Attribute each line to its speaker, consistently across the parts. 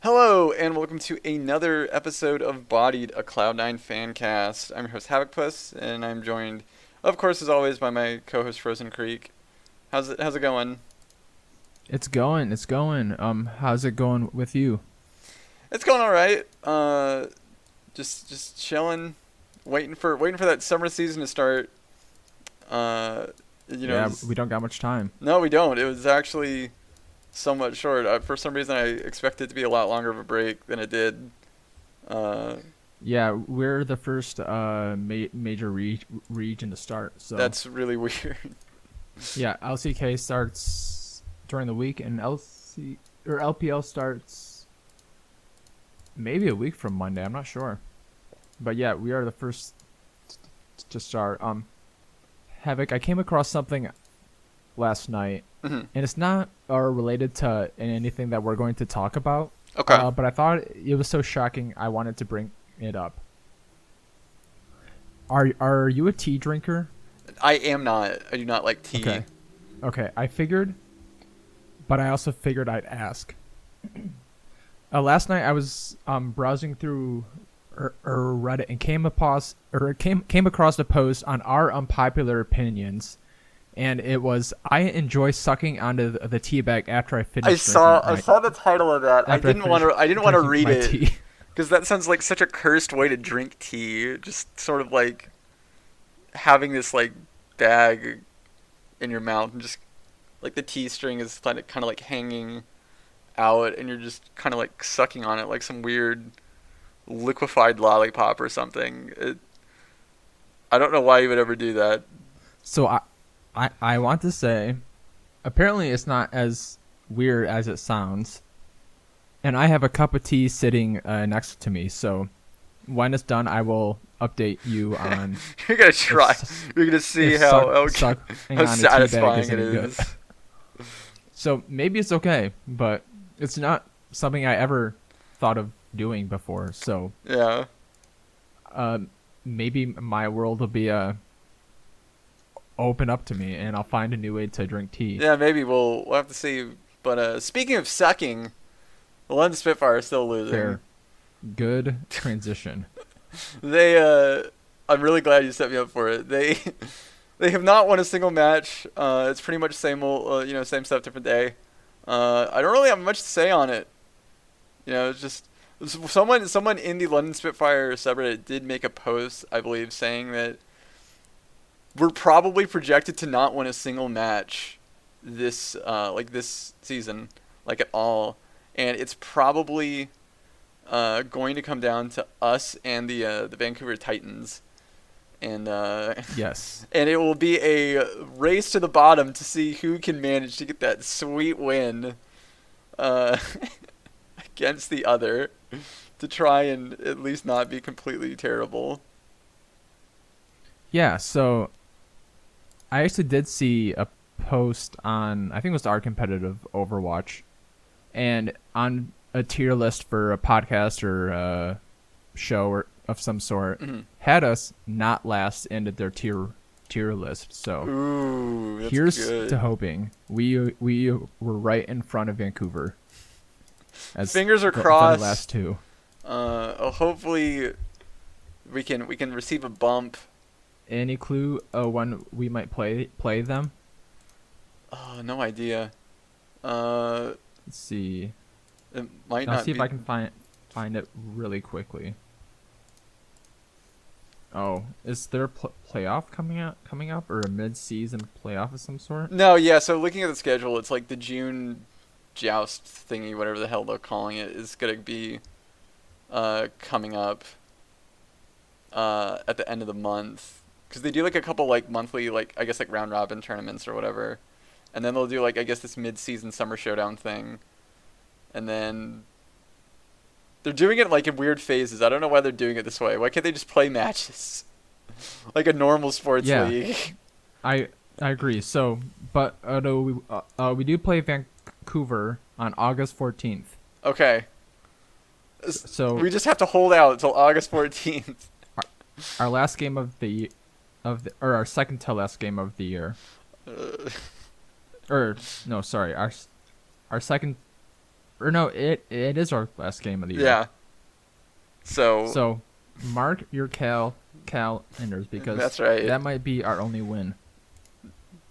Speaker 1: Hello, and welcome to another episode of Bodied, a Cloud9 fan cast. I'm your host, Havokpus, and I'm joined, of course, as always, by my co-host, Frozencreek. How's it going?
Speaker 2: It's going. How's it going with you?
Speaker 1: It's going all right. Just chilling, waiting for that summer season to start.
Speaker 2: We don't got much time.
Speaker 1: No, we don't. It was actually somewhat short. For some reason, I expected it to be a lot longer of a break than it did.
Speaker 2: Yeah, we're the first major region to start. So
Speaker 1: That's really weird.
Speaker 2: Yeah, LCK starts during the week, and LPL starts maybe a week from Monday. I'm not sure, but yeah, we are the first to start. Havoc, I came across something last night, and it's not related to anything that we're going to talk about.
Speaker 1: Okay.
Speaker 2: But I thought it was so shocking, I wanted to bring it up. Are you a tea drinker?
Speaker 1: I am not. I do not like tea.
Speaker 2: Okay, I figured, but I also figured I'd ask. Last night I was browsing through Reddit and came across a post on our unpopular opinions, and it was, I enjoy sucking onto the tea bag after I finish.
Speaker 1: I saw the title of that. I didn't want to read it because that sounds like such a cursed way to drink tea. Just sort of like having this like bag in your mouth and just like the tea string is kind of like hanging out and you're just kind of like sucking on it like some weird liquefied lollipop or something. I don't know why you would ever do that.
Speaker 2: So I want to say, apparently it's not as weird as it sounds, and I have a cup of tea sitting next to me, so when it's done I will update you on.
Speaker 1: You're gonna try. You're gonna see how satisfying it is.
Speaker 2: So maybe it's okay, but it's not something I ever thought of doing before. So
Speaker 1: yeah,
Speaker 2: maybe my world will be open up to me, and I'll find a new way to drink tea.
Speaker 1: Yeah, maybe we'll have to see. But speaking of sucking, the London Spitfire is still losing.
Speaker 2: Fair. Good transition.
Speaker 1: I'm really glad you set me up for it. They have not won a single match. It's pretty much same old, same stuff, different day. I don't really have much to say on it. It's just someone in the London Spitfire subreddit did make a post, I believe, saying that we're probably projected to not win a single match this season, like at all, and it's probably going to come down to us and the Vancouver Titans, and
Speaker 2: yes,
Speaker 1: and it will be a race to the bottom to see who can manage to get that sweet win against the other, to try and at least not be completely terrible.
Speaker 2: Yeah, so I actually did see a post on, I think it was our competitive Overwatch, and on a tier list for a podcast or a show or of some sort, had us not last into their tier list. So
Speaker 1: ooh, that's
Speaker 2: here's
Speaker 1: good.
Speaker 2: to hoping we were right in front of Vancouver.
Speaker 1: Fingers are crossed.
Speaker 2: The last two.
Speaker 1: Hopefully we can receive a bump.
Speaker 2: Any clue when we might play them?
Speaker 1: Oh, no idea.
Speaker 2: Let's see.
Speaker 1: It might
Speaker 2: I'll
Speaker 1: not
Speaker 2: see
Speaker 1: be.
Speaker 2: if I can find it really quickly. Oh, is there a playoff coming up, or a mid-season playoff of some sort?
Speaker 1: No, yeah. So looking at the schedule, it's like the June joust thingy, whatever the hell they're calling it, is gonna be coming up at the end of the month, because they do like a couple like monthly, like I guess like round robin tournaments or whatever, and then they'll do like I guess this mid-season summer showdown thing, and then they're doing it like in weird phases. I don't know why they're doing it this way. Why can't they just play matches like a normal sports league?
Speaker 2: I agree. So, but we do play Vancouver on August 14th.
Speaker 1: Okay.
Speaker 2: So
Speaker 1: we just have to hold out until August 14th.
Speaker 2: Our last game of the or our second to last game of the year. Or no, sorry, our second, or no, it is our last game of the year.
Speaker 1: Yeah. So
Speaker 2: mark your calendars because
Speaker 1: that's right.
Speaker 2: that might be our only win.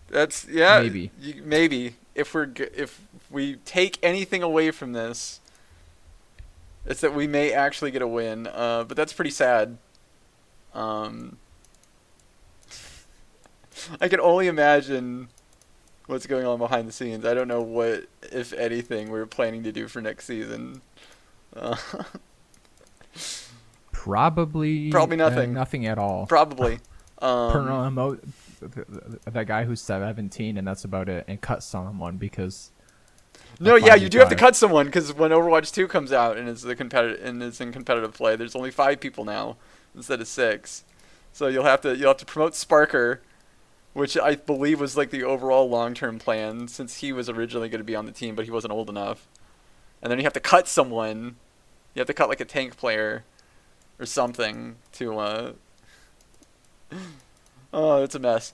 Speaker 1: That's maybe if we take anything away from this, it's that we may actually get a win. But that's pretty sad. I can only imagine what's going on behind the scenes. I don't know what, if anything, we're planning to do for next season.
Speaker 2: Probably
Speaker 1: nothing.
Speaker 2: Nothing at all.
Speaker 1: Probably.
Speaker 2: That guy who's 17 and that's about it, and cut someone because.
Speaker 1: No, yeah, you do have to cut someone because when Overwatch 2 comes out and it's in competitive play, there's only 5 people now instead of 6. So you'll have to promote Sparker, which I believe was like the overall long-term plan since he was originally going to be on the team, but he wasn't old enough. And then you have to cut someone. You have to cut like a tank player or something to oh, it's a mess.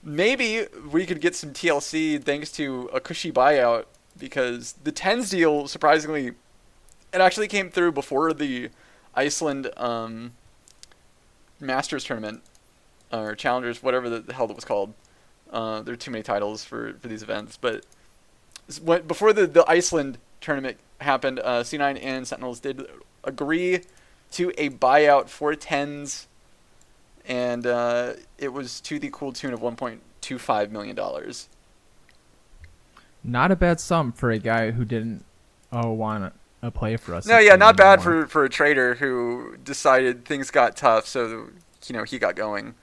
Speaker 1: Maybe we could get some TLC thanks to a cushy buyout because the TenZ deal, surprisingly, it actually came through before the Iceland Masters tournament or Challengers, whatever the hell it was called. There are too many titles for these events, but before the Iceland tournament happened, C9 and Sentinels did agree to a buyout for TenZ. And it was to the cool tune of $1.25 million.
Speaker 2: Not a bad sum for a guy who didn't want to play for us.
Speaker 1: No, yeah, not bad for a trader who decided things got tough, so he got going.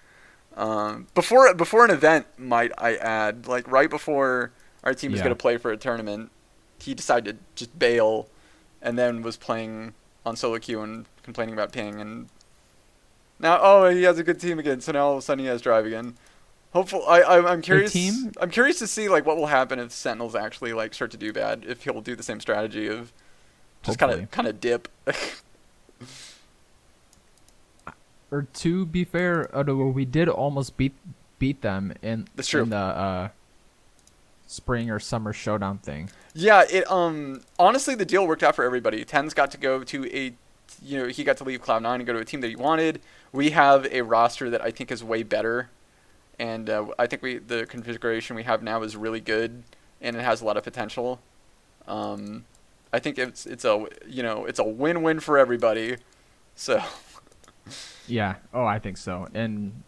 Speaker 1: Before an event, might I add, like right before our team was going to play for a tournament, he decided to just bail, and then was playing on solo queue and complaining about ping and. Now, he has a good team again. So now all of a sudden he has drive again. Hopefully, I'm curious. I'm curious to see like what will happen if Sentinels actually like start to do bad. If he'll do the same strategy of just kind of dip.
Speaker 2: Or to be fair, we did almost beat them in the spring or summer showdown thing.
Speaker 1: Yeah, it honestly the deal worked out for everybody. TenZ got to go to he got to leave Cloud9 and go to a team that he wanted. We have a roster that I think is way better, and I think the configuration we have now is really good, and it has a lot of potential. I think it's a win-win for everybody. So.
Speaker 2: Yeah. Oh, I think so, and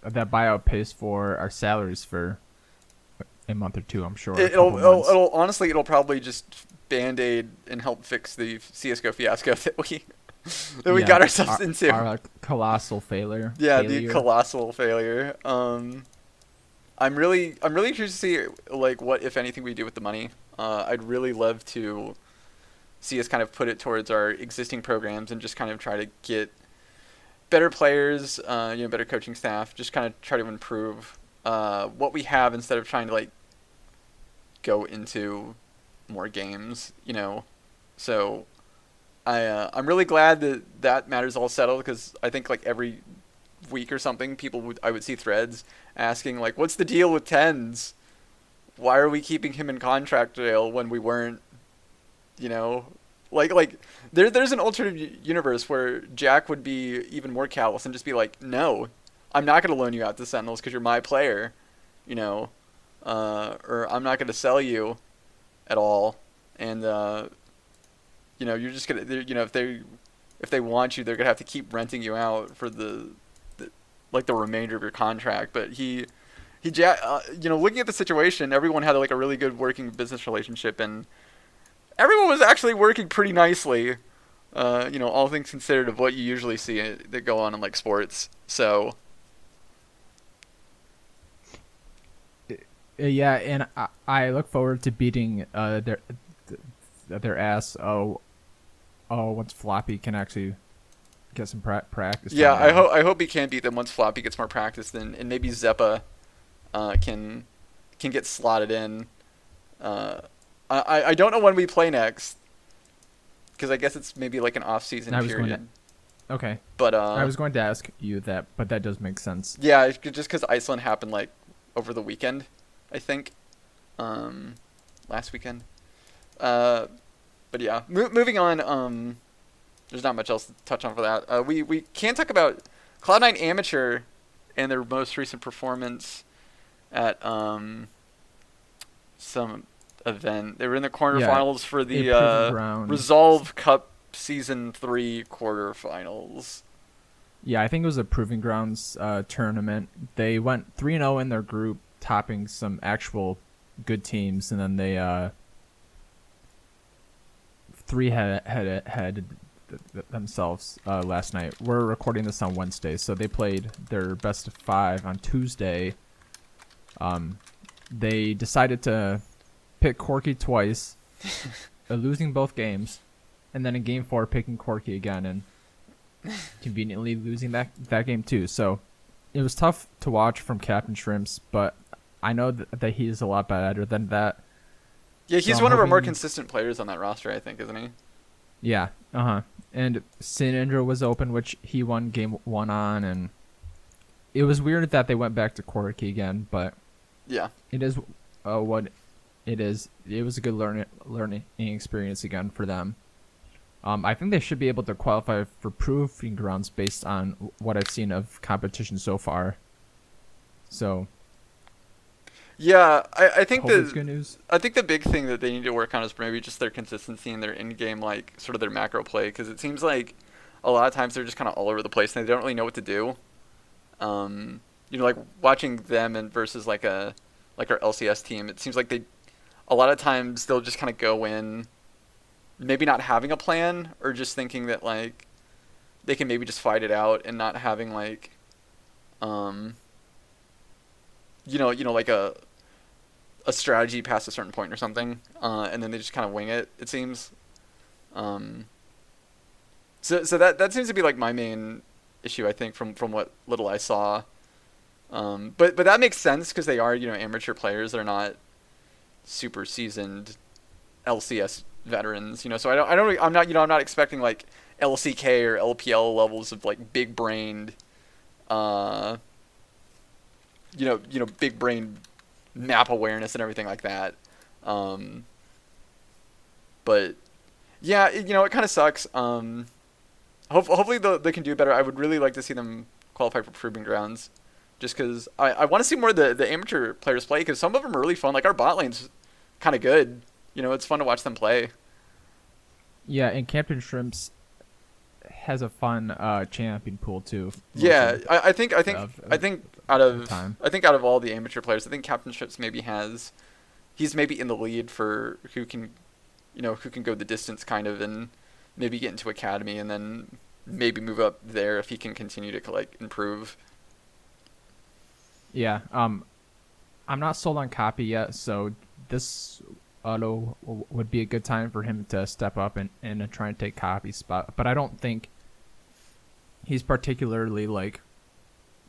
Speaker 2: that buyout pays for our salaries for a month or two. I'm sure.
Speaker 1: It'll probably just Band-Aid and help fix the CS:GO fiasco that we got ourselves into.
Speaker 2: Our colossal failure.
Speaker 1: Yeah, the colossal failure. I'm really curious to see like what, if anything, we do with the money. I'd really love to see us kind of put it towards our existing programs and just kind of try to get better players, better coaching staff, just kind of try to improve what we have instead of trying to like go into more games, So I'm really glad that matter's all settled because I think like every week or something, I would see threads asking like, "What's the deal with TenZ? Why are we keeping him in contract jail when we weren't?" Like there's an alternate universe where Jack would be even more callous and just be like, "No, I'm not going to loan you out to Sentinels because you're my player," or I'm not going to sell you at all, and you're just gonna, if they want you, they're gonna have to keep renting you out for the remainder of your contract. But looking at the situation, everyone had like a really good working business relationship, and everyone was actually working pretty nicely. All things considered, of what you usually see that go on in like sports. So.
Speaker 2: Yeah, and I look forward to beating their ass. Once Floppy can actually get some practice.
Speaker 1: Yeah, I hope he can beat them once Floppy gets more practice, and maybe Zeppa can get slotted in. I don't know when we play next because I guess it's maybe like an off-season period.
Speaker 2: Okay.
Speaker 1: But
Speaker 2: I was going to ask you that, but that does make sense.
Speaker 1: Yeah, just because Iceland happened like over the weekend, I think, last weekend. But yeah, moving on. There's not much else to touch on for that. We can talk about Cloud9 Amatuer and their most recent performance at some event. They were in the quarterfinals for the Resolve Cup Season 3 quarterfinals.
Speaker 2: Yeah, I think it was a Proving Grounds tournament. They went 3-0 in their group, topping some actual good teams, and then they 3-headed themselves last night. We're recording this on Wednesday, so they played their best of 5 on Tuesday. They decided to pick Corki twice, losing both games, and then in Game 4 picking Corki again and conveniently losing that game too. So it was tough to watch from Captain Shrimps, but I know that he is a lot better than that.
Speaker 1: Yeah, he's one of our more consistent players on that roster, I think, isn't he?
Speaker 2: Yeah, and Sinindra was open, which he won Game 1 on, and it was weird that they went back to Corki again, but
Speaker 1: yeah,
Speaker 2: it is what it is. It was a good learning experience again for them. I think they should be able to qualify for Proving Grounds based on what I've seen of competition so far. So
Speaker 1: yeah, I think
Speaker 2: it's good news.
Speaker 1: I think the big thing that they need to work on is maybe just their consistency in their in-game, like sort of their macro play, because it seems like a lot of times they're just kind of all over the place and they don't really know what to do. Like watching them and versus like our LCS team, it seems like a lot of times they'll just kind of go in, maybe not having a plan or just thinking that like they can maybe just fight it out and not having like, like a strategy past a certain point or something, and then they just kind of wing it. It seems. So that seems to be like my main issue, I think, from what little I saw. But that makes sense because they are amateur players. They're not super seasoned LCS veterans. So I'm not expecting like LCK or LPL levels of like big brained, big brain map awareness and everything like that. But yeah, it kind of sucks. Hopefully they can do better. I would really like to see them qualify for Proving Grounds, just because I want to see more of the amateur players play, because some of them are really fun. Like our bot lane's kind of good. It's fun to watch them play.
Speaker 2: Yeah, and Captain Shrimps has a fun champion pool too.
Speaker 1: Yeah, I think out of all the amateur players, I think Captain Shrimps he's maybe in the lead for who can go the distance kind of, and maybe get into academy and then maybe move up there if he can continue to like improve.
Speaker 2: Yeah, I'm not sold on Copy yet, so this auto would be a good time for him to step up and try and take Copy's spot. But I don't think he's particularly like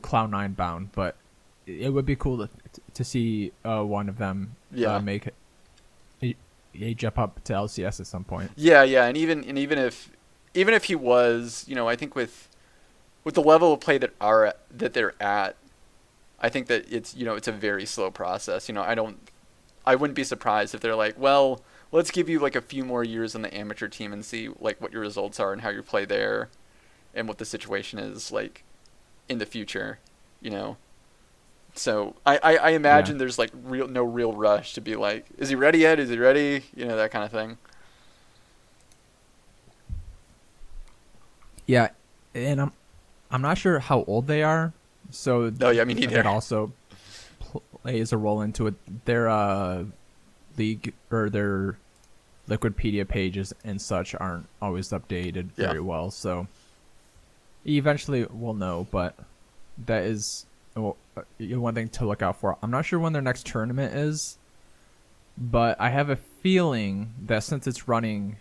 Speaker 2: Cloud9 bound, but it would be cool to see one of them make a jump up to LCS at some point.
Speaker 1: Yeah, and even if he was, I think with the level of play that they're at, I think that it's a very slow process. I wouldn't be surprised if they're like, well, let's give you like a few more years on the amateur team and see like what your results are and how you play there, and what the situation is like in the future. So I imagine there's like no real rush to be like, is he ready yet? Is he ready? That kind of thing.
Speaker 2: Yeah, and I'm not sure how old they are. So
Speaker 1: me neither.
Speaker 2: That also plays a role into it. Their league or their Liquipedia pages and such aren't always updated very well. So eventually we'll know, but that is one thing to look out for. I'm not sure when their next tournament is, but I have a feeling that since it's running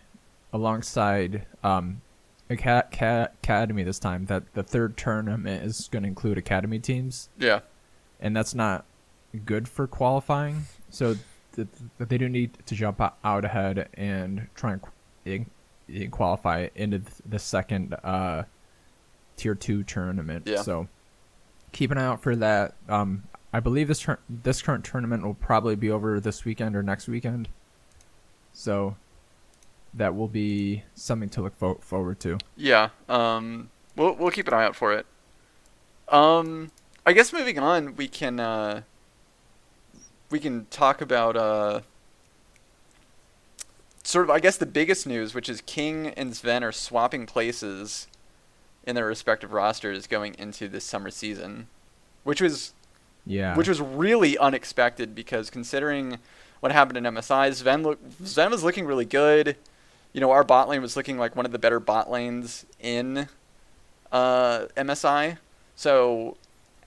Speaker 2: alongside Academy this time, that the third tournament is going to include Academy teams.
Speaker 1: Yeah.
Speaker 2: And that's not good for qualifying. So they do need to jump out ahead and try and qualify into the second Tier 2 tournament.
Speaker 1: Yeah.
Speaker 2: So keep an eye out for that. I believe this current tournament will probably be over this weekend or next weekend. So that will be something to look forward to.
Speaker 1: Yeah. We'll keep an eye out for it. I guess moving on, we can talk about sort of, I guess, the biggest news, which is King and Sven are swapping places in their respective rosters going into this summer season, which was really unexpected, because considering what happened in MSI, Sven was looking really good. You know, our bot lane was looking like one of the better bot lanes in MSI. So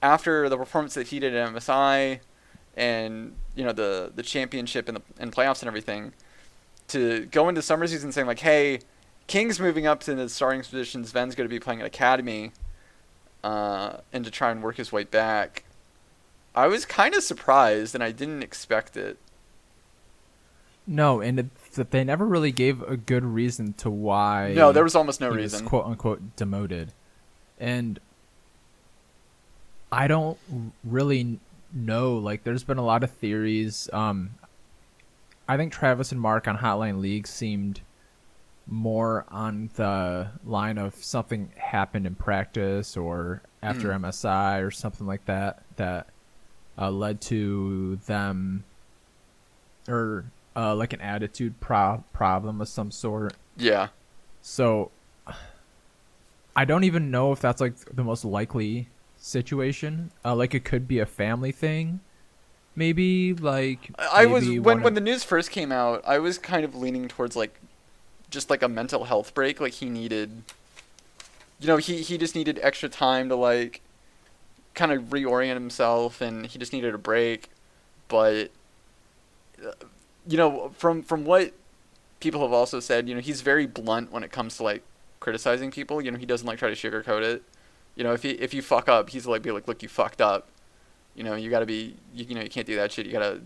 Speaker 1: after the performance that he did at MSI, and you know the championship and playoffs and everything, to go into summer season saying like, hey, King's moving up to the starting position, Sven's going to be playing at Academy, and to try and work his way back, I was kind of surprised, and I didn't expect it.
Speaker 2: No, and they never really gave a good reason to why.
Speaker 1: No, there was almost no
Speaker 2: he
Speaker 1: reason.
Speaker 2: Was quote unquote demoted, and I don't really know. Like, there's been a lot of theories. I think Travis and Mark on Hotline League seemed more on the line of something happened in practice or after MSI or something like that led to them, or like an attitude problem of some sort.
Speaker 1: Yeah.
Speaker 2: So I don't even know if that's like the most likely situation. Like, it could be a family thing. Maybe like
Speaker 1: I was when the news first came out, I was kind of leaning towards like just like a mental health break. Like, he needed, you know, he just needed extra time to like kind of reorient himself, and he just needed a break. But you know, from what people have also said, you know, he's very blunt when it comes to like criticizing people. You know, he doesn't like try to sugarcoat it. You know, if you fuck up, he's like, be like, look, you fucked up. You know, you gotta be, you know, you can't do that shit. You gotta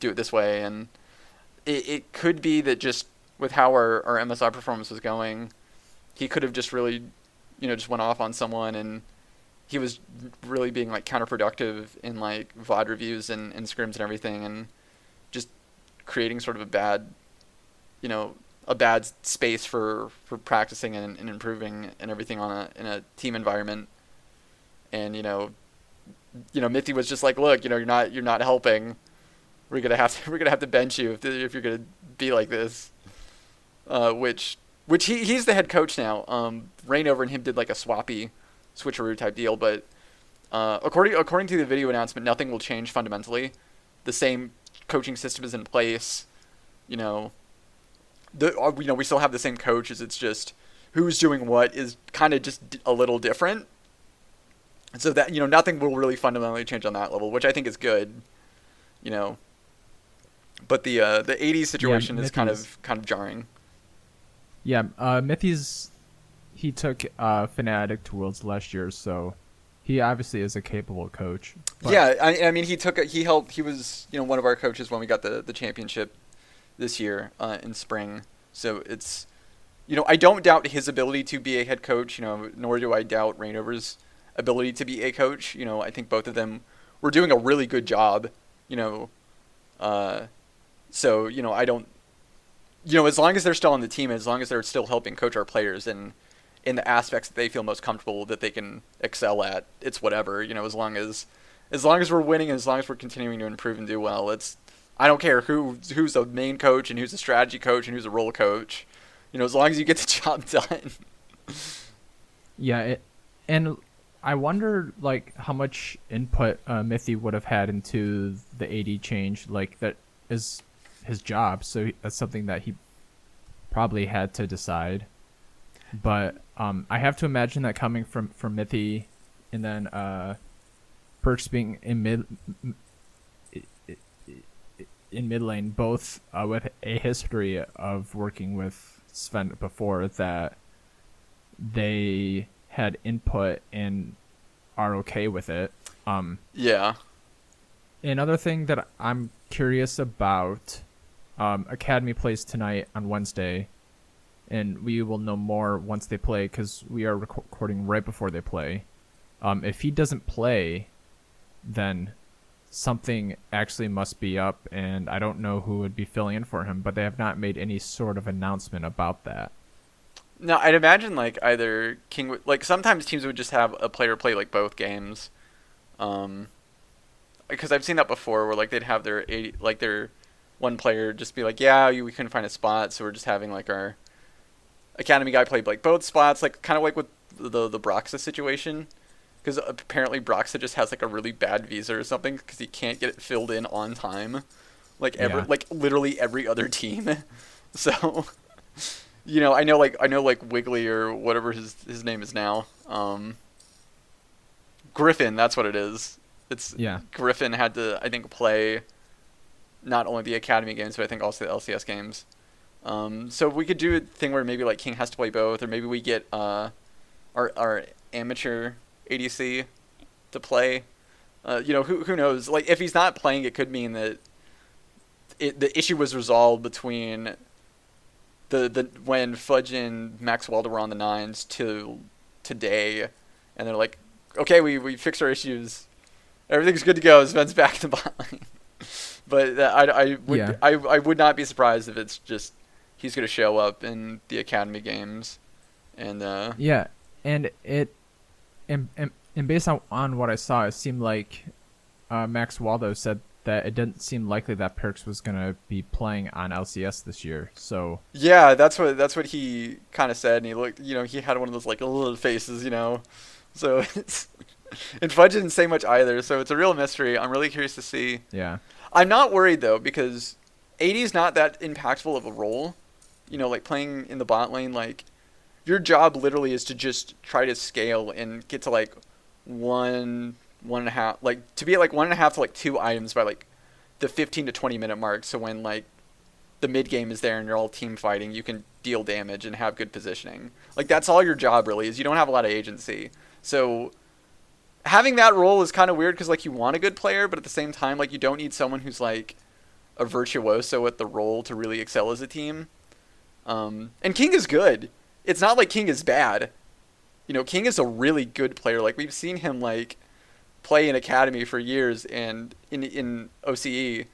Speaker 1: do it this way. And it could be that just with how our MSI performance was going, he could have just really, you know, just went off on someone, and he was really being like counterproductive in like VOD reviews and scrims and everything, and just creating sort of a bad, you know, a bad space for practicing and improving and everything in a team environment. And you know, Mithy was just like, look, you know, you're not helping. We're gonna have to bench you if you're gonna be like this. Which he's the head coach now. Rainover and him did like a switcheroo type deal, but according to the video announcement, nothing will change fundamentally. The same coaching system is in place. You know, we still have the same coaches. It's just who's doing what is kind of just a little different. So that, you know, nothing will really fundamentally change on that level, which I think is good, you know. But the 80s situation is kind of jarring.
Speaker 2: Yeah, Mithy's, he took Fnatic to Worlds last year, so he obviously is a capable coach. But
Speaker 1: yeah, I mean, he was, you know, one of our coaches when we got the championship this year in spring. So it's, you know, I don't doubt his ability to be a head coach, you know, nor do I doubt Rainover's ability to be a coach. You know, I think both of them were doing a really good job, you know. So, you know, I don't, you know, as long as they're still on the team, as long as they're still helping coach our players in the aspects that they feel most comfortable that they can excel at, it's whatever, you know, as long as we're winning, and as long as we're continuing to improve and do well, I don't care who's the main coach and who's the strategy coach and who's the role coach, you know, as long as you get the job done.
Speaker 2: Yeah, and I wonder, like, how much input Mithy would have had into the AD change. Like, that is his job, so that's something that he probably had to decide. But I have to imagine that coming from Mithy, and then Perks being in mid lane, both with a history of working with Sven before, that they had input and are okay with it.
Speaker 1: Yeah.
Speaker 2: Another thing that I'm curious about, Academy plays tonight on Wednesday, and we will know more once they play, because we are recording right before they play. If he doesn't play, then something actually must be up, and I don't know who would be filling in for him, but they have not made any sort of announcement about that.
Speaker 1: No, I'd imagine like either King would like sometimes teams would just have a player play like both games, um, because I've seen that before where like they'd have their 80, like their one player just be like, yeah, we couldn't find a spot, so we're just having like our academy guy play like both spots, like kind of like with the Broxa situation, because apparently Broxa just has like a really bad visa or something because he can't get it filled in on time, like
Speaker 2: Yeah.
Speaker 1: like literally every other team, so. You know, I know like Wiggly or whatever his name is now. Griffin, that's what it is. It's
Speaker 2: Yeah.
Speaker 1: Griffin had to, I think, play not only the Academy games, but I think also the LCS games. So we could do a thing where maybe like King has to play both, or maybe we get our amateur ADC to play. You know, who knows? Like if he's not playing, it could mean that the issue was resolved between the when Fudge and Max Welder were on the nines to today, and they're like, okay, we fixed our issues, everything's good to go. Sven's back to bot lane. But I would not be surprised if it's just he's gonna show up in the academy games, and
Speaker 2: Yeah, and and based on what I saw, it seemed like Max Waldo said that it didn't seem likely that Perks was gonna be playing on LCS this year. So
Speaker 1: yeah, that's what he kind of said, and he looked, you know, he had one of those like little faces, you know, so it's. And Fudge didn't say much either, so it's a real mystery. I'm really curious to see.
Speaker 2: yeah,
Speaker 1: I'm not worried though, because 80 is not that impactful of a role. You know, like playing in the bot lane, like your job literally is to just try to scale and get to like one and a half, like to be at like 1.5 to like 2 items by like the 15 to 20 minute mark. So when like the mid game is there and you're all team fighting, you can deal damage and have good positioning. Like that's all your job really is. You don't have a lot of agency. So having that role is kind of weird because like you want a good player, but at the same time like you don't need someone who's like a virtuoso at the role to really excel as a team. And King is good. It's not like King is bad. You know, King is a really good player. Like we've seen him like play in academy for years and in OCE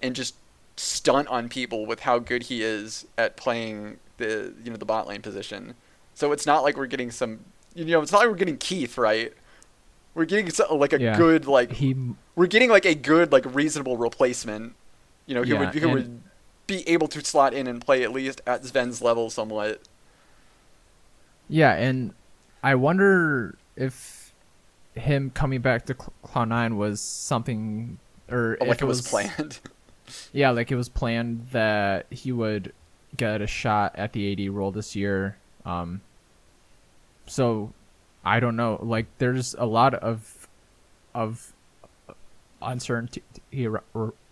Speaker 1: and just stunt on people with how good he is at playing the bot lane position. So it's not like we're getting some, it's not like we're getting Keith, right? We're getting like a good like we're getting like a good like reasonable replacement. You know, who would be able to slot in and play at least at Sven's level somewhat.
Speaker 2: Yeah, and I wonder if him coming back to Cloud9 was something, or if
Speaker 1: like it was planned.
Speaker 2: Yeah, like it was planned that he would get a shot at the AD role this year. So I don't know. Like there's a lot of uncertainty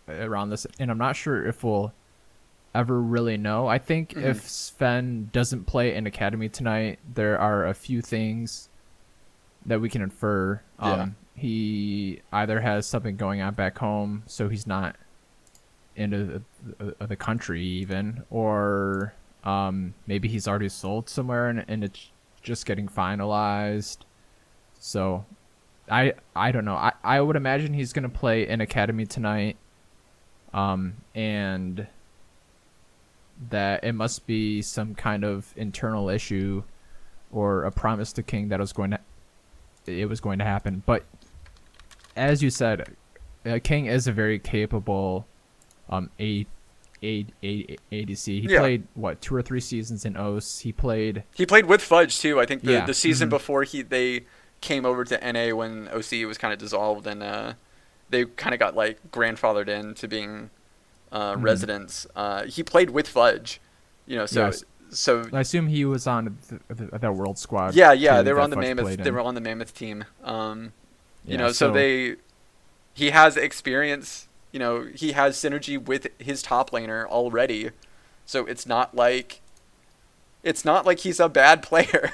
Speaker 2: around this, and I'm not sure if we'll ever really know. I think if Sven doesn't play in Academy tonight, there are a few things that we can infer. He either has something going on back home, so he's not into the country even, or maybe he's already sold somewhere and it's just getting finalized. So I don't know. I would imagine he's going to play in Academy tonight, and that it must be some kind of internal issue or a promise to King that it was going to happen. But as you said, King is a very capable ADC. He played what 2 or 3 seasons in OS. He played
Speaker 1: with Fudge too. I think the season before they came over to NA when OC was kind of dissolved, and they kind of got like grandfathered into being residents. He played with Fudge, so
Speaker 2: I assume he was on that World Squad.
Speaker 1: Yeah, they were on the Mammoth. They were on the Mammoth team. So he has experience. He has synergy with his top laner already, so it's not like he's a bad player.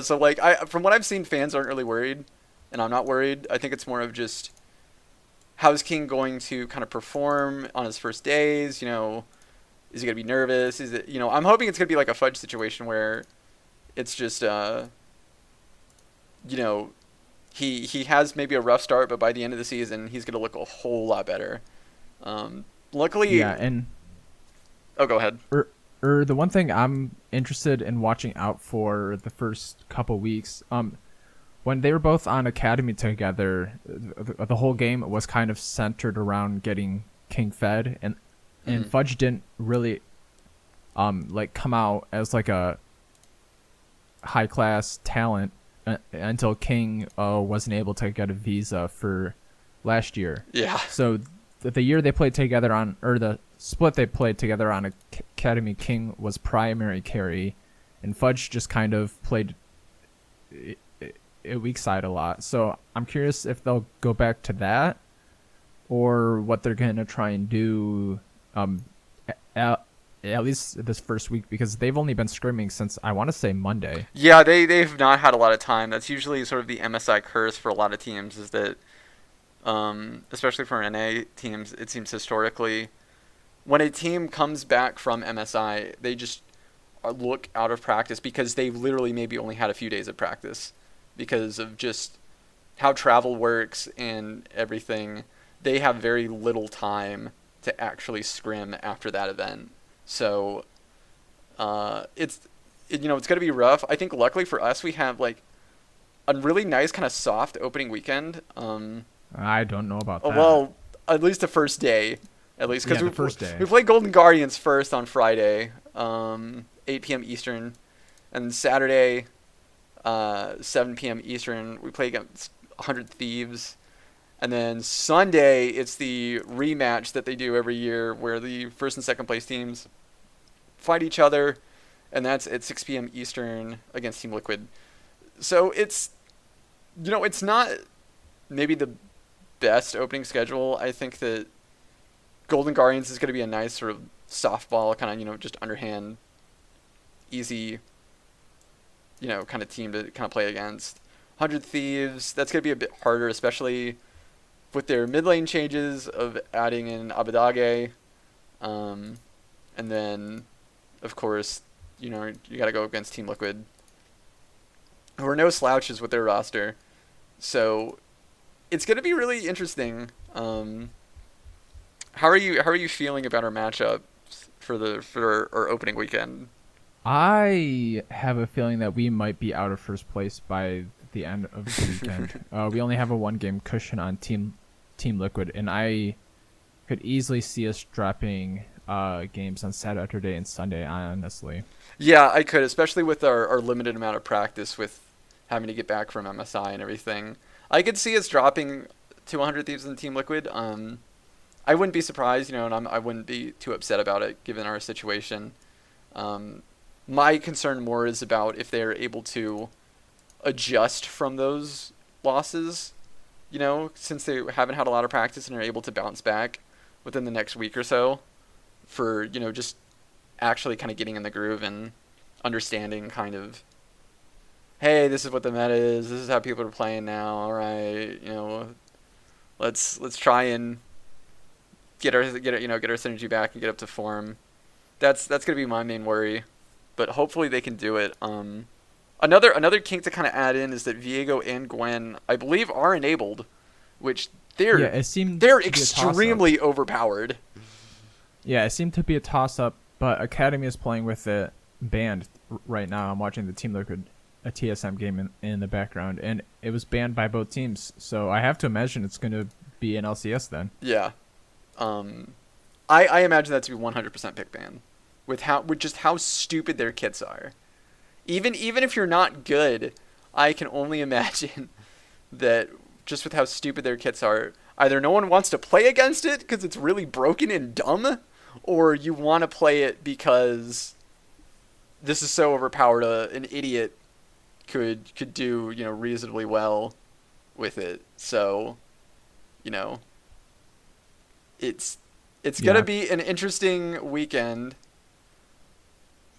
Speaker 1: So like from what I've seen, fans aren't really worried, and I'm not worried. I think it's more of just how's King going to kind of perform on his first days. Is he gonna be nervous? Is it I'm hoping it's gonna be like a Fudge situation where it's just he has maybe a rough start, but by the end of the season, he's going to look a whole lot better. Luckily,
Speaker 2: Yeah, and
Speaker 1: oh, go ahead.
Speaker 2: the one thing I'm interested in watching out for the first couple weeks, when they were both on Academy together, the whole game was kind of centered around getting King fed, and Fudge didn't really like come out as like a high class talent until King wasn't able to get a visa for last year.
Speaker 1: Yeah.
Speaker 2: So the year they played together on, or the split they played together on Academy, King was primary carry, and Fudge just kind of played a weak side a lot. So I'm curious if they'll go back to that, or what they're gonna try and do at least this first week, because they've only been scrimming since, I want to say, Monday.
Speaker 1: Yeah, they've not had a lot of time. That's usually sort of the MSI curse for a lot of teams, is that especially for NA teams, it seems historically, when a team comes back from MSI, they just look out of practice because they've literally maybe only had a few days of practice because of just how travel works and everything. They have very little time to actually scrim after that event. So it's going to be rough. I think luckily for us, we have like a really nice kind of soft opening weekend.
Speaker 2: I don't know about that.
Speaker 1: Well, at least the first day, because
Speaker 2: the first day.
Speaker 1: We play Golden Guardians first on Friday, 8 p.m. Eastern, and Saturday, 7 p.m. Eastern, we play against 100 Thieves, and then Sunday it's the rematch that they do every year where the first and second place teams fight each other, and that's at 6 p.m. Eastern against Team Liquid. So it's not maybe the best opening schedule. I think that Golden Guardians is going to be a nice sort of softball kind of, just underhand, easy, kind of team to kind of play against. 100 Thieves, that's going to be a bit harder, especially with their mid lane changes of adding in Abadage. And then, of course, you got to go against Team Liquid, who are no slouches with their roster. So it's going to be really interesting. How are you feeling about our matchup for our opening weekend?
Speaker 2: I have a feeling that we might be out of first place by the end of the weekend. We only have a 1-game cushion on Team Liquid, and I could easily see us dropping games on Saturday and Sunday, honestly.
Speaker 1: Yeah, I could, especially with our limited amount of practice with having to get back from MSI and everything. I could see us dropping to 100 Thieves in Team Liquid. I wouldn't be surprised, and I wouldn't be too upset about it given our situation. My concern more is about if they're able to adjust from those losses, since they haven't had a lot of practice and are able to bounce back within the next week or so for, just actually kind of getting in the groove and understanding kind of, hey, this is what the meta is. This is how people are playing now. All right, let's try and get our synergy back and get up to form. That's gonna be my main worry, but hopefully they can do it. Another kink to kind of add in is that Viego and Gwen, I believe, are enabled, which they're extremely overpowered.
Speaker 2: Yeah, it seemed to be a toss-up, but Academy is playing with it banned right now. I'm watching the Team Liquid a TSM game in the background, and it was banned by both teams. So I have to imagine it's going to be an LCS then.
Speaker 1: Yeah. I imagine that to be 100% pick ban with just how stupid their kits are. Even if you're not good, I can only imagine that just with how stupid their kits are, either no one wants to play against it because it's really broken and dumb, or you want to play it because this is so overpowered an idiot could do, reasonably well with it. So, it's gonna be an interesting weekend.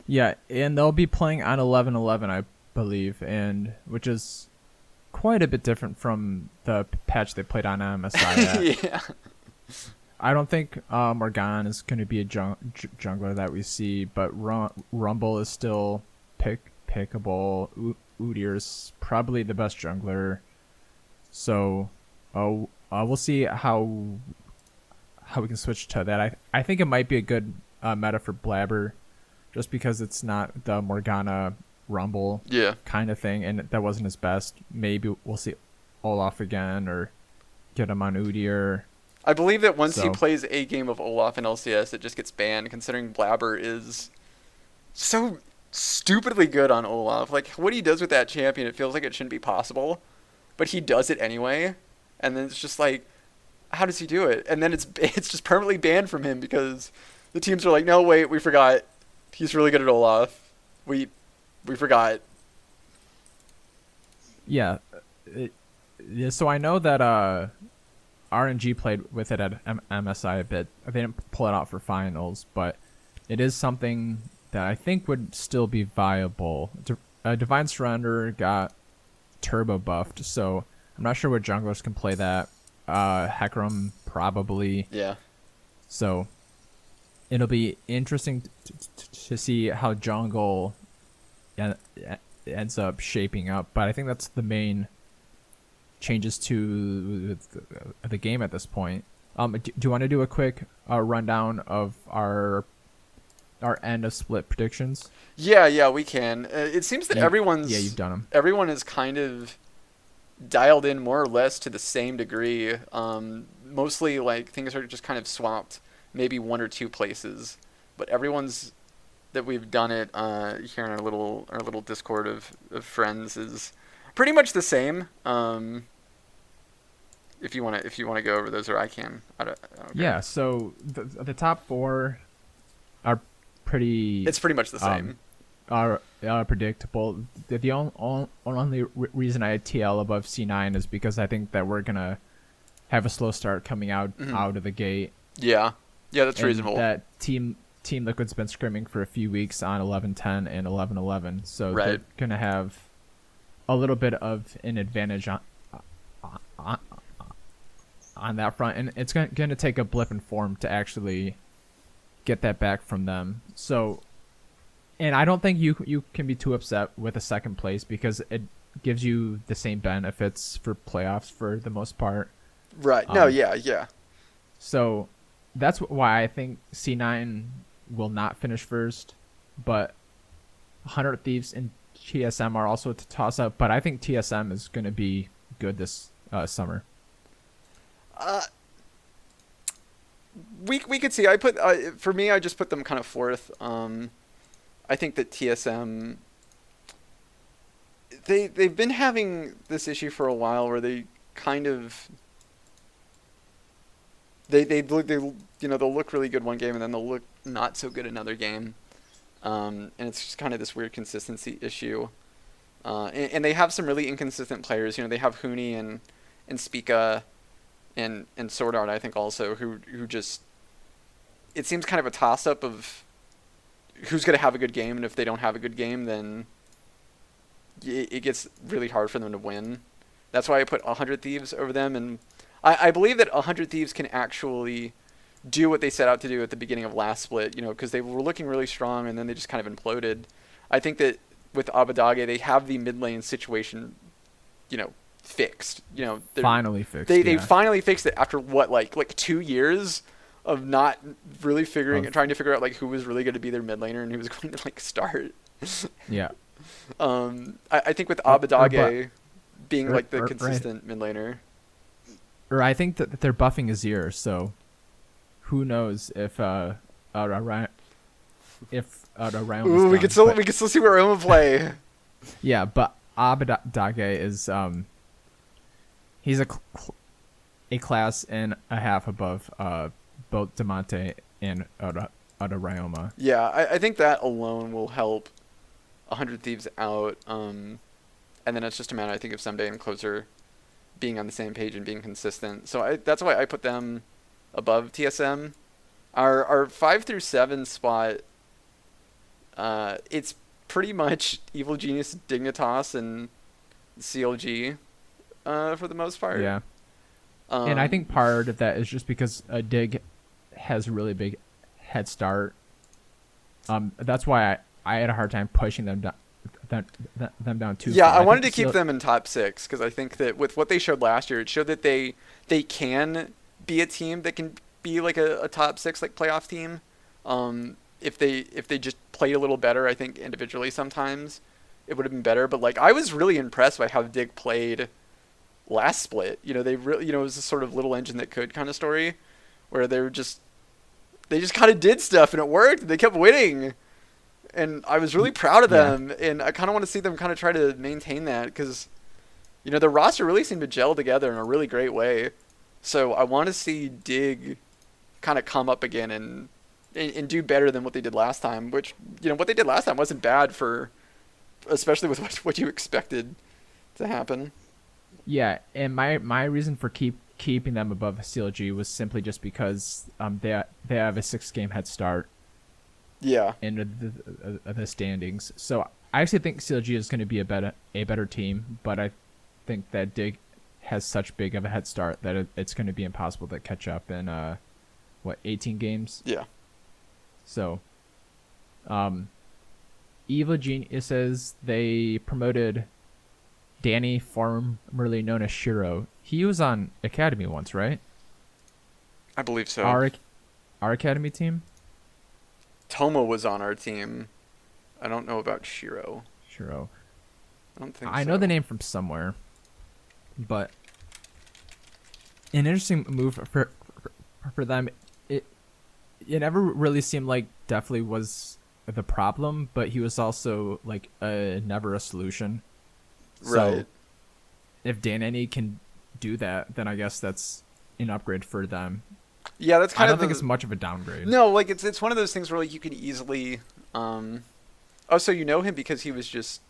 Speaker 2: Yeah, and they'll be playing on 11/11, I believe, and which is quite a bit different from the patch they played on MSI.
Speaker 1: Yeah.
Speaker 2: I don't think Morgan is going to be a jungler that we see, but Rumble is still pickable. Udyr's probably the best jungler. So, we'll see how we can switch to that. I think it might be a good meta for Blabber, just because it's not the Morgana Rumble kind of thing, and that wasn't his best. Maybe we'll see Olaf again, or get him on Udyr.
Speaker 1: I believe that once he plays a game of Olaf in LCS, it just gets banned, considering Blabber is so stupidly good on Olaf. Like, what he does with that champion, it feels like it shouldn't be possible, but he does it anyway, and then it's just like, how does he do it? And then it's just permanently banned from him because the teams are like, no, wait, we forgot. He's really good at Olaf. We forgot.
Speaker 2: Yeah. So I know that RNG played with it at MSI a bit. They didn't pull it out for finals, but it is something that I think would still be viable. Divine Surrender got turbo buffed, so I'm not sure what junglers can play that. Hecarim probably.
Speaker 1: Yeah.
Speaker 2: So it'll be interesting to see how jungle ends up shaping up, but I think that's the main changes to the game at this point. Do you want to do a quick rundown of our end of split predictions?
Speaker 1: Yeah, we can. It seems that
Speaker 2: you've done them.
Speaker 1: Everyone is kind of dialed in more or less to the same degree. Mostly like things are just kind of swapped, maybe one or two places, but everyone's that we've done it here in our little Discord of friends is pretty much the same. If you want to go over those, or I can. I don't care.
Speaker 2: Yeah. So the top four are pretty.
Speaker 1: It's pretty much the same.
Speaker 2: Are predictable. The only reason I had TL above C9 is because I think that we're gonna have a slow start coming out of the gate.
Speaker 1: Yeah, that's reasonable.
Speaker 2: That Team Liquid's been scrimming for a few weeks on 11-10 and 11-11, so they're gonna have a little bit of an advantage on that front, and it's going to take a blip in form to actually get that back from them. So, and I don't think you can be too upset with a second place because it gives you the same benefits for playoffs for the most part.
Speaker 1: Right. Yeah.
Speaker 2: So that's why I think C9 will not finish first, but 100 Thieves and TSM are also a toss up, but I think TSM is going to be good this summer.
Speaker 1: We could see. For me, I just put them kind of fourth. I think that TSM they've been having this issue for a while where they kind of they'll look really good one game and then they'll look not so good another game, and it's just kind of this weird consistency issue. And they have some really inconsistent players. They have Huni and Spica and Sword Art, I think, also, who just, it seems kind of a toss-up of who's going to have a good game, and if they don't have a good game, then it gets really hard for them to win. That's why I put 100 Thieves over them, and I believe that 100 Thieves can actually do what they set out to do at the beginning of last split, because they were looking really strong, and then they just kind of imploded. I think that with Abadage, they have the mid lane situation, fixed.
Speaker 2: Finally fixed.
Speaker 1: They finally fixed it after what, like 2 years of not really trying to figure out who was really going to be their mid laner and who was going to start.
Speaker 2: Yeah.
Speaker 1: I think with Abadage being the consistent mid laner.
Speaker 2: Or I think that they're buffing Azir, so who knows if Orion.
Speaker 1: Ooh, we could still see where Roma play.
Speaker 2: Yeah, but Abadage is he's a class and a half above both Damonte and Ryoma.
Speaker 1: Yeah, I think that alone will help 100 Thieves out. And then it's just a matter, I think, of Someday and Closer being on the same page and being consistent. So that's why I put them above TSM. Our 5 through 7 spot, it's pretty much Evil Genius, Dignitas, and CLG for the most part.
Speaker 2: Yeah. And I think part of that is just because Dig has a really big head start. That's why I had a hard time pushing them them down too
Speaker 1: Yeah,
Speaker 2: far.
Speaker 1: I wanted to
Speaker 2: think
Speaker 1: keep them in top 6 because I think that with what they showed last year, it showed that they can be a team that can be like a top 6 like playoff team. If they just played a little better, I think individually sometimes it would have been better. But like I was really impressed by how Dig played last split. They really it was a sort of little engine that could kind of story where they just kind of did stuff and it worked. They kept winning. And I was really proud of them, and I kind of want to see them kind of try to maintain that because, the roster really seemed to gel together in a really great way. So I want to see Dig kind of come up again and do better than what they did last time, which, what they did last time wasn't bad especially with what you expected to happen.
Speaker 2: Yeah, and my reason for keeping them above CLG was simply just because they have a 6-game head start.
Speaker 1: Yeah.
Speaker 2: In the standings. So I actually think CLG is going to be a better team, but I think that Dig has such big of a head start that it's going to be impossible to catch up in 18 games.
Speaker 1: Yeah.
Speaker 2: So, Evil Geniuses, they promoted Danny, formerly known as Shiro. He was on Academy once, right?
Speaker 1: I believe so.
Speaker 2: Our Academy team.
Speaker 1: Tomo was on our team. I don't know about Shiro.
Speaker 2: I don't think I know the name from somewhere. But an interesting move for them. It never really seemed like definitely was the problem, but he was also like never a solution.
Speaker 1: Right.
Speaker 2: So if Danny can do that, then I guess that's an upgrade for them.
Speaker 1: Yeah, that's kind of.
Speaker 2: I don't think it's much of a downgrade.
Speaker 1: No, like it's one of those things where like you can easily. Oh, so you know him because he was just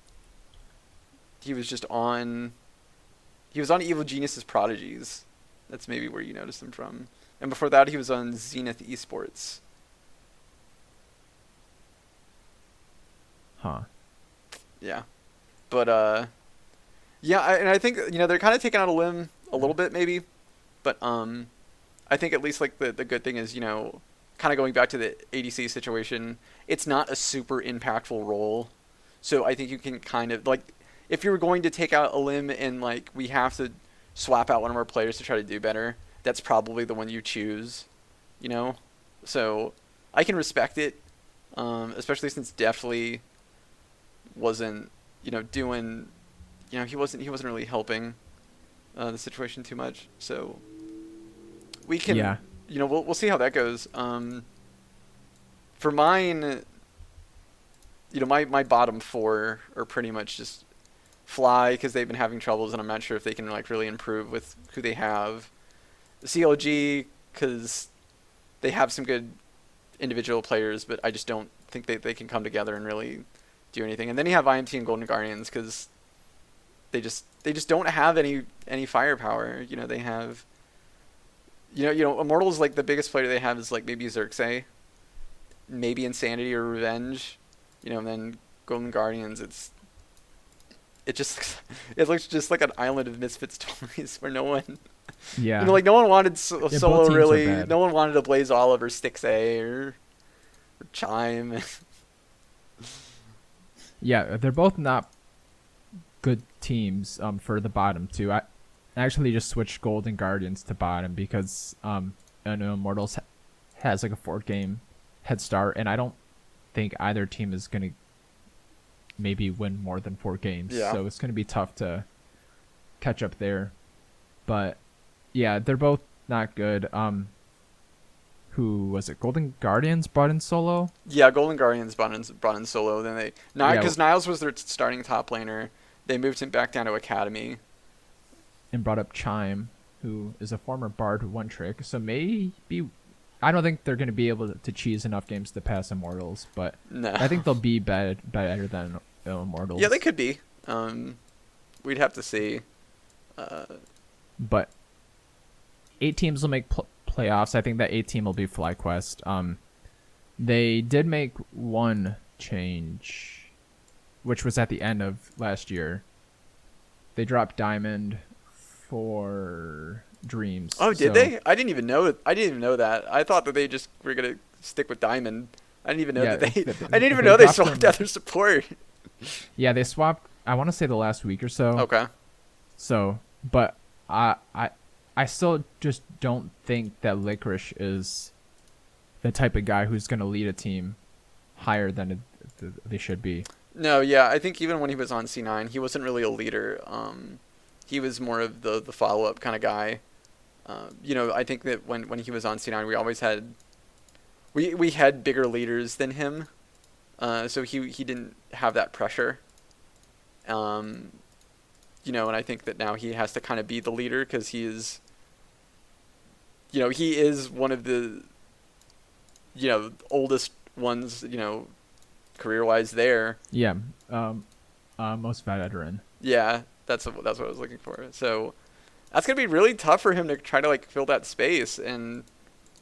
Speaker 1: on. He was on Evil Genius's Prodigies. That's maybe where you noticed him from. And before that, he was on Zenith Esports.
Speaker 2: Huh.
Speaker 1: Yeah, but yeah, and I think they're kind of taking out a limb a little bit maybe, but I think at least like the good thing is, kind of going back to the ADC situation, it's not a super impactful role. So I think you can kind of like, if you're going to take out a limb and like we have to swap out one of our players to try to do better, that's probably the one you choose, So I can respect it, especially since Deftly wasn't, doing, he wasn't really helping the situation too much. So we can, we'll see how that goes. For mine, my bottom 4 are pretty much just Fly because they've been having troubles, and I'm not sure if they can like really improve with who they have. CLG because they have some good individual players, but I just don't think they can come together and really do anything. And then you have IMT and Golden Guardians because they just don't have any firepower. They have. Immortals, like the biggest player they have is like maybe Xerxes, maybe Insanity or Revenge, and then Golden Guardians. It looks just like an island of misfit toys where no one.
Speaker 2: Yeah.
Speaker 1: Like no one wanted solo really.
Speaker 2: Bad.
Speaker 1: No one wanted to Blaze Olive or Stixay or Chime.
Speaker 2: Yeah, they're both not good teams for the bottom two. I actually just switched Golden Guardians to bottom because I know Immortals has like a 4-game head start, and I don't think either team is going to maybe win more than 4 games.
Speaker 1: Yeah.
Speaker 2: So it's going to be tough to catch up there. But yeah, they're both not good. Who was it? Golden Guardians brought in solo?
Speaker 1: Yeah, Golden Guardians brought in solo. Then because Niles was their starting top laner, they moved him back down to Academy.
Speaker 2: And brought up Chime, who is a former Bard one trick. So maybe I don't think they're going to be able to cheese enough games to pass Immortals, but
Speaker 1: no.
Speaker 2: I think they'll be better than Immortals.
Speaker 1: Yeah, they could be. We'd have to see.
Speaker 2: But 8 teams will make playoffs. I think that 8 team will be FlyQuest. They did make one change, which was at the end of last year. They dropped Diamond for Dreams.
Speaker 1: Oh, did they? I didn't even know that. I thought that they just were gonna stick with Diamond. I didn't even know that they. I didn't even know they swapped out their support.
Speaker 2: Yeah, they swapped. I want to say the last week or so.
Speaker 1: Okay.
Speaker 2: So, but I still just don't think that Licorice is the type of guy who's going to lead a team higher than they should be.
Speaker 1: No, yeah, I think even when he was on C9, he wasn't really a leader. He was more of the follow-up kind of guy. I think that when he was on C9, we always had we had bigger leaders than him, so he didn't have that pressure. And I think that now he has to kind of be the leader because he is one of the oldest ones, career-wise there.
Speaker 2: Yeah, most veteran.
Speaker 1: Yeah, that's what I was looking for. So that's gonna be really tough for him to try to fill that space, and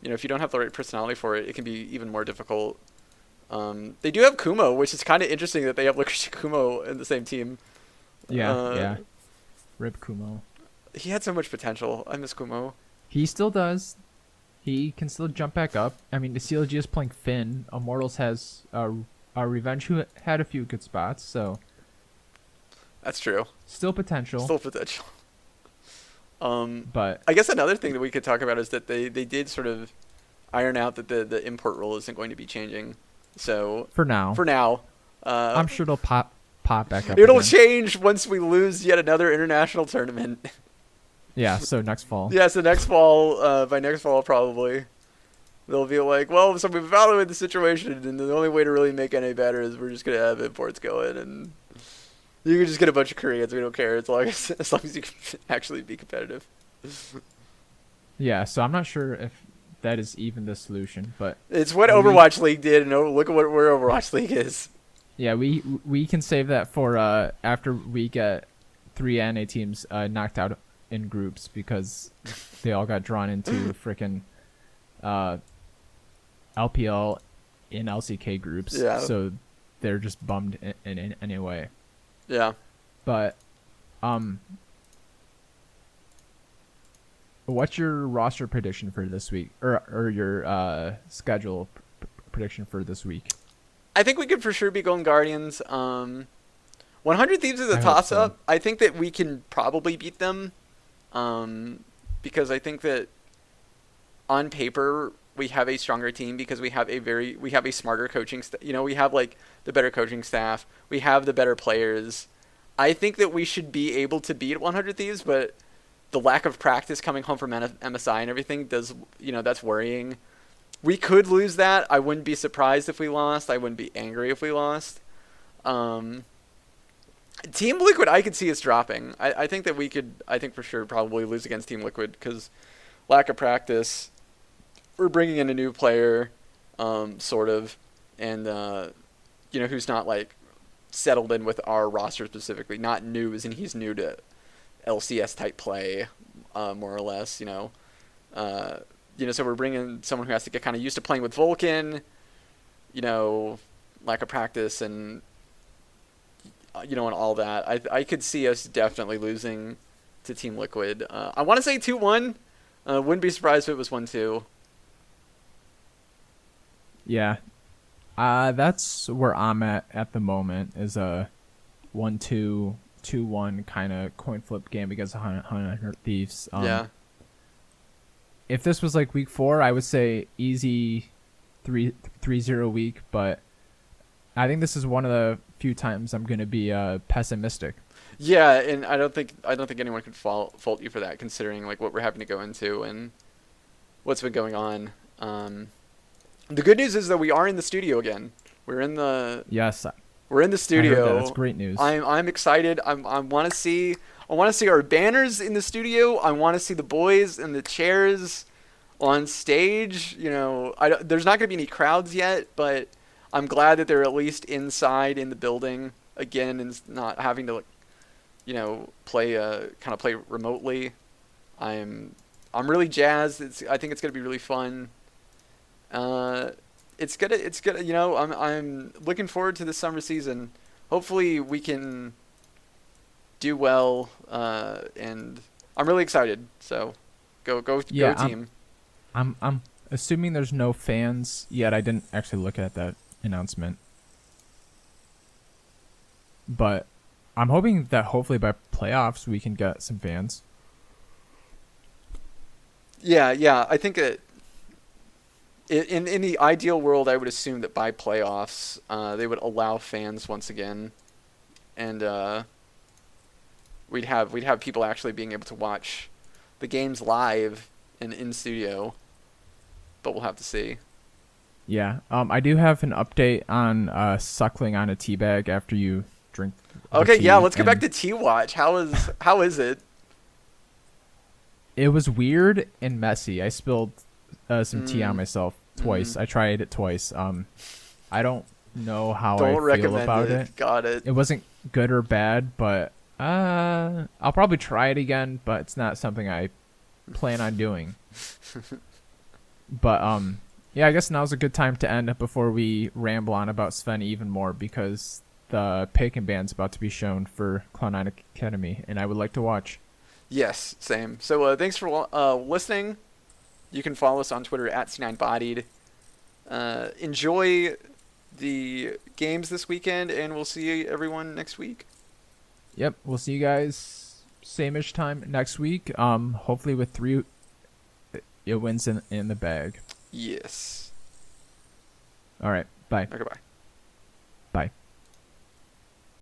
Speaker 1: if you don't have the right personality for it, it can be even more difficult. They do have Kumo, which is kind of interesting that they have Licorice and Kumo in the same team.
Speaker 2: Yeah. Rip Kumo.
Speaker 1: He had so much potential. I miss Kumo.
Speaker 2: He still does. He can still jump back up. I mean, the CLG is playing Finn. Immortals has Revenge, who had a few good spots, so
Speaker 1: that's true.
Speaker 2: Still potential. But
Speaker 1: I guess another thing that we could talk about is that they did sort of iron out that the import rule isn't going to be changing. So
Speaker 2: for now,
Speaker 1: I'm
Speaker 2: sure it'll pop back up.
Speaker 1: It'll
Speaker 2: again.
Speaker 1: change once we lose yet another international tournament.
Speaker 2: Yeah, so next fall.
Speaker 1: Yeah, so next fall, by next fall probably, they'll be like, well, so we've evaluated the situation, and the only way to really make any better is we're just going to have imports going, and you can just get a bunch of Koreans, we don't care, as long as you can actually be competitive.
Speaker 2: Yeah, so I'm not sure if that is even the solution, but...
Speaker 1: It's what Overwatch League did, and look at where Overwatch League is.
Speaker 2: Yeah, we can save that for after we get 3 NA teams knocked out in groups because they all got drawn into frickin' LPL in LCK groups.
Speaker 1: Yeah.
Speaker 2: So they're just bummed in any way.
Speaker 1: Yeah.
Speaker 2: But what's your roster prediction for this week, or your schedule prediction for this week?
Speaker 1: I think we could for sure be going Guardians. 100 Thieves is a toss-up.
Speaker 2: So.
Speaker 1: I think that we can probably beat them. Because I think that on paper we have a stronger team because we have a smarter coaching we have the better coaching staff, we have the better players. I think that we should be able to beat 100 Thieves, but the lack of practice coming home from MSI and everything that's worrying. We could lose that. I wouldn't be surprised if we lost. I wouldn't be angry if we lost. Team Liquid, I could see us dropping. I think that we could, for sure, probably lose against Team Liquid because lack of practice. We're bringing in a new player, sort of, and, who's not, settled in with our roster specifically. Not new, as in he's new to LCS-type play, more or less, so we're bringing someone who has to get kind of used to playing with Vulcan, lack of practice, and... and all that. I could see us definitely losing to Team Liquid. I want to say 2-1. Wouldn't be surprised if it was 1-2.
Speaker 2: Yeah. That's where I'm at the moment, is a 1-2, 2-1 kind of coin flip game against 100 Thieves.
Speaker 1: Yeah.
Speaker 2: If this was week 4, I would say easy 3-0 week, but I think this is one of the few times I'm going to be pessimistic.
Speaker 1: Yeah, and I don't think anyone could fault you for that, considering what we're having to go into and what's been going on. The good news is that we are in the studio again. We're in the studio.
Speaker 2: I heard that. That's great news.
Speaker 1: I'm excited. I want to see our banners in the studio. I want to see the boys in the chairs on stage. There's not going to be any crowds yet, but I'm glad that they're at least inside in the building again and not having to play remotely. I'm really jazzed. I think it's gonna be really fun. It's gonna I'm looking forward to the summer season. Hopefully we can do well, and I'm really excited. So go team.
Speaker 2: I'm assuming there's no fans yet. I didn't actually look at that announcement. but I'm hoping that hopefully by playoffs we can get some fans.
Speaker 1: Yeah. I think that in the ideal world, I would assume that by playoffs, they would allow fans once again, and we'd have people actually being able to watch the games live and in studio. But we'll have to see.
Speaker 2: Yeah. I do have an update on suckling on a tea bag after you drink.
Speaker 1: Okay,
Speaker 2: tea,
Speaker 1: yeah, let's get back
Speaker 2: and
Speaker 1: to Tea Watch. How is it?
Speaker 2: It was weird and messy. I spilled some tea on myself twice. I tried it twice. I don't know how
Speaker 1: Don't
Speaker 2: I feel
Speaker 1: recommend
Speaker 2: about it.
Speaker 1: Got it.
Speaker 2: It wasn't good or bad, but I'll probably try it again, but it's not something I plan on doing. But yeah, I guess now's a good time to end before we ramble on about Sven even more, because the Pagan band's about to be shown for Cloud9 Academy, and I would like to watch.
Speaker 1: Yes, same. So thanks for listening. You can follow us on Twitter at C9Bodied. Enjoy the games this weekend, and we'll see everyone next week.
Speaker 2: Yep, we'll see you guys same-ish time next week. Hopefully with 3 wins in the bag.
Speaker 1: Yes.
Speaker 2: All right, bye.
Speaker 1: Okay, bye.
Speaker 2: Bye.